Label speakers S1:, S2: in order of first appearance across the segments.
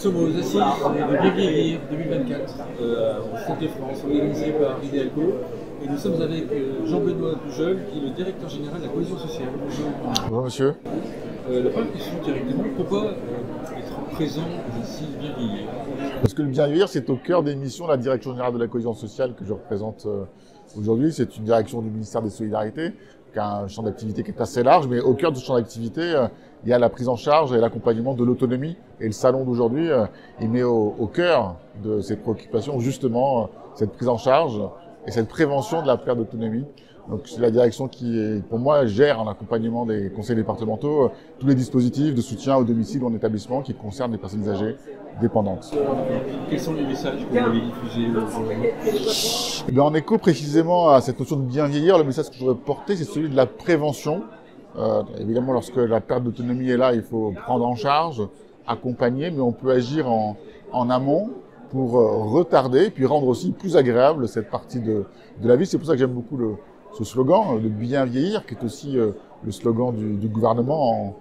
S1: sommes aux Assises de Bien Vieillir 2024 au Stade de France, organisé par Idealco. Et nous sommes avec Jean-Benoît Poujeul, qui est le directeur général de la cohésion sociale. Bonjour.
S2: Bonjour monsieur.
S1: La première question directement, pourquoi être présent aux Assises Bien Vieillir?
S2: Parce que le bien vieillir, c'est au cœur des missions de la direction générale de la cohésion sociale que je représente aujourd'hui. C'est une direction du ministère des Solidarités, qui a un champ d'activité qui est assez large, mais au cœur de ce champ d'activité, il y a la prise en charge et l'accompagnement de l'autonomie. Et le salon d'aujourd'hui, il met au cœur de ses préoccupations justement cette prise en charge et cette prévention de la perte d'autonomie. Donc c'est la direction qui, pour moi, gère en accompagnement des conseils départementaux tous les dispositifs de soutien au domicile ou en établissement qui concernent les personnes âgées dépendantes.
S1: Quels sont les messages que vous avez diffusés aujourd'hui?
S2: En écho précisément à cette notion de bien vieillir, le message que je voudrais porter, c'est celui de la prévention. Évidemment, lorsque la perte d'autonomie est là, il faut prendre en charge, accompagner, mais on peut agir en amont pour retarder, puis rendre aussi plus agréable cette partie de la vie. C'est pour ça que j'aime beaucoup ce slogan, le bien vieillir, qui est aussi le slogan du gouvernement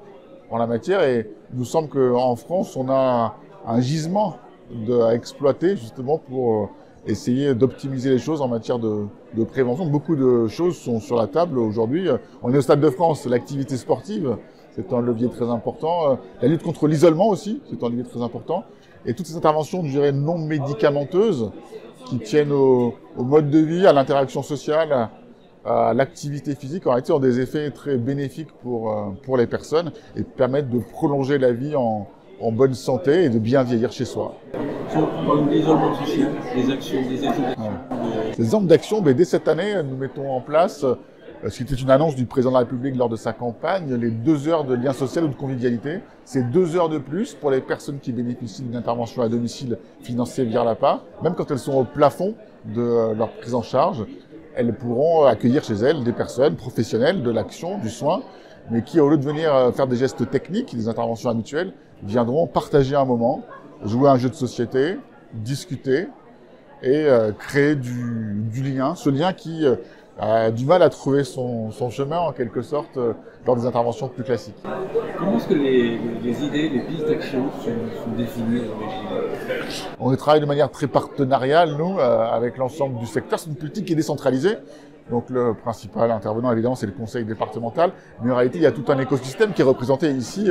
S2: en la matière. Et il nous semble qu'en France, on a un gisement à exploiter justement pour essayer d'optimiser les choses en matière de prévention. Beaucoup de choses sont sur la table aujourd'hui. On est au Stade de France, l'activité sportive, c'est un levier très important. La lutte contre l'isolement aussi, c'est un levier très important. Et toutes ces interventions, je dirais, non médicamenteuses, qui tiennent au mode de vie, à l'interaction sociale, à l'activité physique, en réalité, ont des effets très bénéfiques pour les personnes et permettent de prolonger la vie en bonne santé et de bien vieillir chez soi.
S1: On parle de l'isolement social, des actions, des exemples d'action.
S2: Des exemples d'action, dès cette année, nous mettons en place, ce qui était une annonce du président de la République lors de sa campagne, les 2 heures de lien social ou de convivialité. C'est 2 heures de plus pour les personnes qui bénéficient d'une intervention à domicile financée via l'APA. Même quand elles sont au plafond de leur prise en charge, elles pourront accueillir chez elles des personnes professionnelles de l'action, du soin, mais qui, au lieu de venir faire des gestes techniques, des interventions habituelles, viendront partager un moment, jouer à un jeu de société, discuter et créer du lien. Ce lien qui a du mal à trouver son chemin, en quelque sorte, lors des interventions plus classiques.
S1: Comment est-ce que les idées, les pistes d'action sont définies?
S2: On travaille de manière très partenariale, nous, avec l'ensemble du secteur. C'est une politique qui est décentralisée. Donc le principal intervenant, évidemment, c'est le conseil départemental. Mais en réalité, il y a tout un écosystème qui est représenté ici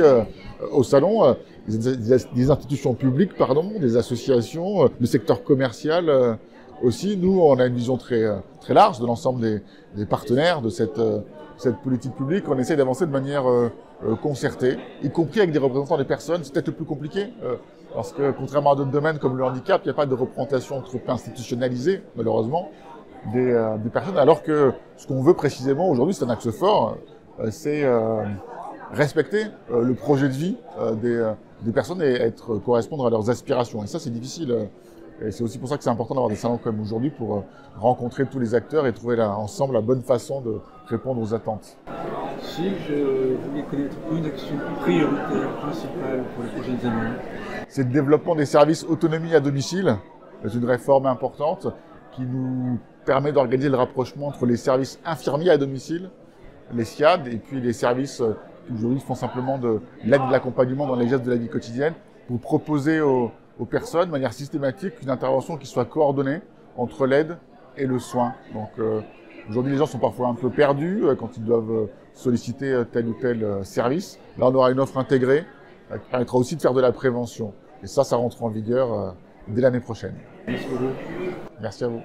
S2: au salon. Des institutions publiques, des associations, le secteur commercial aussi. Nous, on a une vision très large de l'ensemble des partenaires de cette politique publique. On essaie d'avancer de manière concertée, y compris avec des représentants des personnes. C'est peut-être le plus compliqué, parce que contrairement à d'autres domaines comme le handicap, il n'y a pas de représentation trop institutionnalisée, malheureusement, des personnes, alors que ce qu'on veut précisément aujourd'hui, c'est un axe fort, c'est respecter le projet de vie des personnes et correspondre à leurs aspirations. Et ça, c'est difficile. Et c'est aussi pour ça que c'est important d'avoir des salons comme aujourd'hui pour rencontrer tous les acteurs et trouver ensemble la bonne façon de répondre aux attentes.
S1: Si je voulais connaître une action prioritaire, principale pour les prochaines années,
S2: c'est le développement des services autonomie à domicile. C'est une réforme importante qui nous permet d'organiser le rapprochement entre les services infirmiers à domicile, les SIAD, et puis les services qui aujourd'hui font simplement de l'aide et de l'accompagnement dans les gestes de la vie quotidienne, pour proposer aux personnes de manière systématique une intervention qui soit coordonnée entre l'aide et le soin. Donc aujourd'hui, les gens sont parfois un peu perdus quand ils doivent solliciter tel ou tel service. Là, on aura une offre intégrée qui permettra aussi de faire de la prévention. Et ça rentre en vigueur dès l'année prochaine.
S1: merci beaucoup.
S2: Merci à vous.